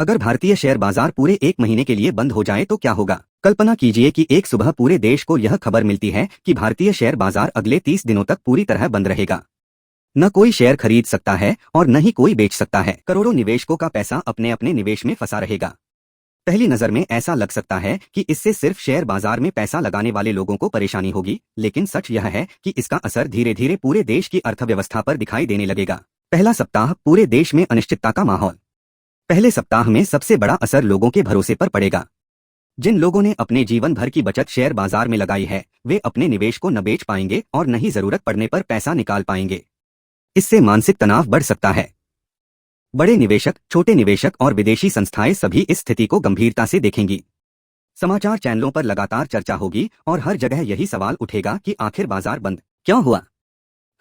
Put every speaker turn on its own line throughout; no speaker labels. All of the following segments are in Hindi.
अगर भारतीय शेयर बाजार पूरे एक महीने के लिए बंद हो जाए तो क्या होगा? कल्पना कीजिए कि एक सुबह पूरे देश को यह खबर मिलती है कि भारतीय शेयर बाजार अगले 30 दिनों तक पूरी तरह बंद रहेगा। न कोई शेयर खरीद सकता है और न ही कोई बेच सकता है। करोड़ों निवेशकों का पैसा अपने अपने निवेश में फंसा रहेगा। पहली नजर में ऐसा लग सकता है कि इससे सिर्फ शेयर बाजार में पैसा लगाने वाले लोगों को परेशानी होगी, लेकिन सच यह है कि इसका असर धीरे धीरे पूरे देश की अर्थव्यवस्था पर दिखाई देने लगेगा। पहला सप्ताह पूरे देश में अनिश्चितता का माहौल। पहले सप्ताह में सबसे बड़ा असर लोगों के भरोसे पर पड़ेगा। जिन लोगों ने अपने जीवन भर की बचत शेयर बाजार में लगाई है, वे अपने निवेश को न बेच पाएंगे और न ही जरूरत पड़ने पर पैसा निकाल पाएंगे। इससे मानसिक तनाव बढ़ सकता है। बड़े निवेशक, छोटे निवेशक और विदेशी संस्थाएं सभी इस स्थिति को गंभीरता से देखेंगी। समाचार चैनलों पर लगातार चर्चा होगी और हर जगह यही सवाल उठेगा कि आखिर बाजार बंद क्यों हुआ।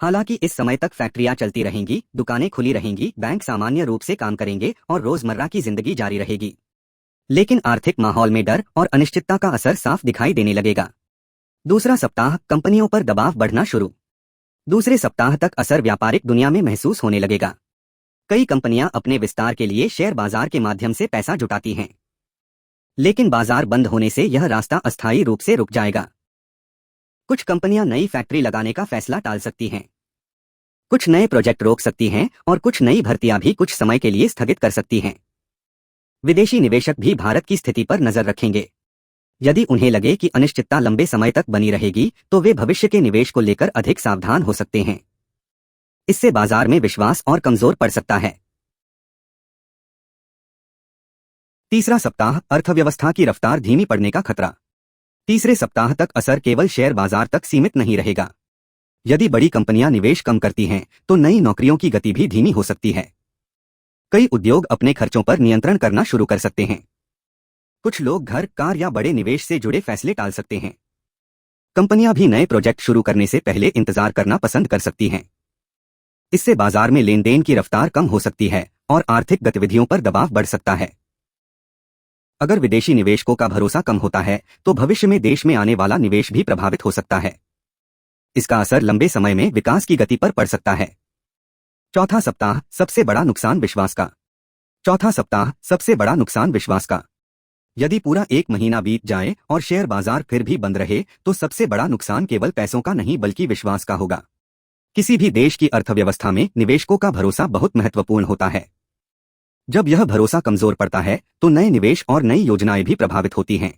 हालांकि इस समय तक फैक्ट्रियां चलती रहेंगी, दुकानें खुली रहेंगी, बैंक सामान्य रूप से काम करेंगे और रोजमर्रा की जिंदगी जारी रहेगी। लेकिन आर्थिक माहौल में डर और अनिश्चितता का असर साफ दिखाई देने लगेगा। दूसरा सप्ताह कंपनियों पर दबाव बढ़ना शुरू। दूसरे सप्ताह तक असर व्यापारिक दुनिया में महसूस होने लगेगा। कई कंपनियां अपने विस्तार के लिए शेयर बाजार के माध्यम से पैसा जुटाती हैं, लेकिन बाजार बंद होने से यह रास्ता अस्थायी रूप से रुक जाएगा। कुछ कंपनियां नई फैक्ट्री लगाने का फैसला टाल सकती हैं, कुछ नए प्रोजेक्ट रोक सकती हैं और कुछ नई भर्तियां भी कुछ समय के लिए स्थगित कर सकती हैं। विदेशी निवेशक भी भारत की स्थिति पर नजर रखेंगे। यदि उन्हें लगे कि अनिश्चितता लंबे समय तक बनी रहेगी, तो वे भविष्य के निवेश को लेकर अधिक सावधान हो सकते हैं। इससे बाजार में विश्वास और कमजोर पड़ सकता है। तीसरा सप्ताह अर्थव्यवस्था की रफ्तार धीमी पड़ने का खतरा। तीसरे सप्ताह तक असर केवल शेयर बाजार तक सीमित नहीं रहेगा। यदि बड़ी कंपनियां निवेश कम करती हैं, तो नई नौकरियों की गति भी धीमी हो सकती है। कई उद्योग अपने खर्चों पर नियंत्रण करना शुरू कर सकते हैं। कुछ लोग घर, कार या बड़े निवेश से जुड़े फैसले टाल सकते हैं। कंपनियां भी नए प्रोजेक्ट शुरू करने से पहले इंतजार करना पसंद कर सकती हैं। इससे बाजार में लेन देन की रफ्तार कम हो सकती है और आर्थिक गतिविधियों पर दबाव बढ़ सकता है। अगर विदेशी निवेशकों का भरोसा कम होता है, तो भविष्य में देश में आने वाला निवेश भी प्रभावित हो सकता है। इसका असर लंबे समय में विकास की गति पर पड़ सकता है। चौथा सप्ताह सबसे बड़ा नुकसान विश्वास का। चौथा सप्ताह सबसे बड़ा नुकसान विश्वास का। यदि पूरा एक महीना बीत जाए और शेयर बाजार फिर भी बंद रहे, तो सबसे बड़ा नुकसान केवल पैसों का नहीं बल्कि विश्वास का होगा। किसी भी देश की अर्थव्यवस्था में निवेशकों का भरोसा बहुत महत्वपूर्ण होता है। जब यह भरोसा कमजोर पड़ता है, तो नए निवेश और नई योजनाएं भी प्रभावित होती हैं।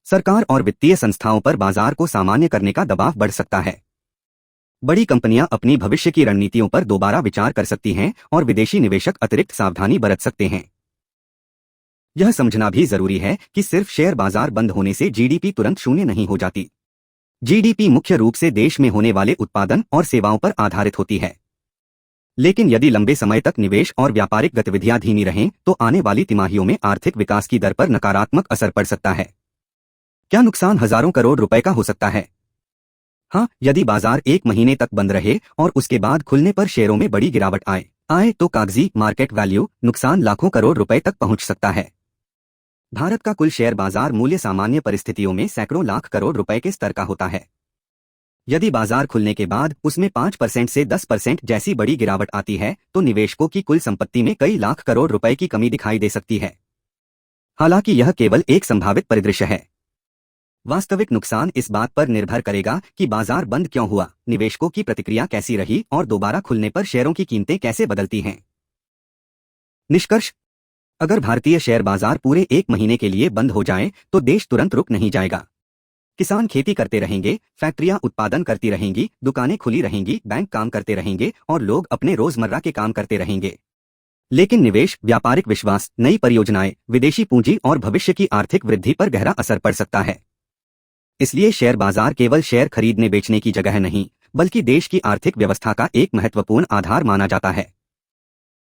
सरकार और वित्तीय संस्थाओं पर बाजार को सामान्य करने का दबाव बढ़ सकता है। बड़ी कंपनियां अपनी भविष्य की रणनीतियों पर दोबारा विचार कर सकती हैं और विदेशी निवेशक अतिरिक्त सावधानी बरत सकते हैं। यह समझना भी जरूरी है कि सिर्फ शेयर बाजार बंद होने से जीडीपी तुरंत शून्य नहीं हो जाती। जीडीपी मुख्य रूप से देश में होने वाले उत्पादन और सेवाओं पर आधारित होती है। लेकिन यदि लंबे समय तक निवेश और व्यापारिक गतिविधियां धीमी रहें, तो आने वाली तिमाहियों में आर्थिक विकास की दर पर नकारात्मक असर पड़ सकता है। क्या नुकसान हजारों करोड़ रुपए का हो सकता है? हाँ, यदि बाजार एक महीने तक बंद रहे और उसके बाद खुलने पर शेयरों में बड़ी गिरावट आए तो कागजी मार्केट वैल्यू नुकसान लाखों करोड़ रुपए तक पहुंच सकता है। भारत का कुल शेयर बाजार मूल्य सामान्य परिस्थितियों में सैकड़ों लाख करोड़ रुपए के स्तर का होता है। यदि बाजार खुलने के बाद उसमें 5% से 10% जैसी बड़ी गिरावट आती है, तो निवेशकों की कुल संपत्ति में कई लाख करोड़ रुपए की कमी दिखाई दे सकती है। हालांकि यह केवल एक संभावित परिदृश्य है। वास्तविक नुकसान इस बात पर निर्भर करेगा कि बाजार बंद क्यों हुआ, निवेशकों की प्रतिक्रिया कैसी रही और दोबारा खुलने पर शेयरों की कीमतें कैसे बदलती हैं। निष्कर्ष: अगर भारतीय शेयर बाजार पूरे एक महीने के लिए बंद हो जाए, तो देश तुरंत रुक नहीं जाएगा। किसान खेती करते रहेंगे, फैक्ट्रियां उत्पादन करती रहेंगी, दुकानें खुली रहेंगी, बैंक काम करते रहेंगे और लोग अपने रोजमर्रा के काम करते रहेंगे। लेकिन निवेश, व्यापारिक विश्वास, नई परियोजनाएं, विदेशी पूंजी और भविष्य की आर्थिक वृद्धि पर गहरा असर पड़ सकता है। इसलिए शेयर बाजार केवल शेयर खरीदने बेचने की जगह नहीं, बल्कि देश की आर्थिक व्यवस्था का एक महत्वपूर्ण आधार माना जाता है।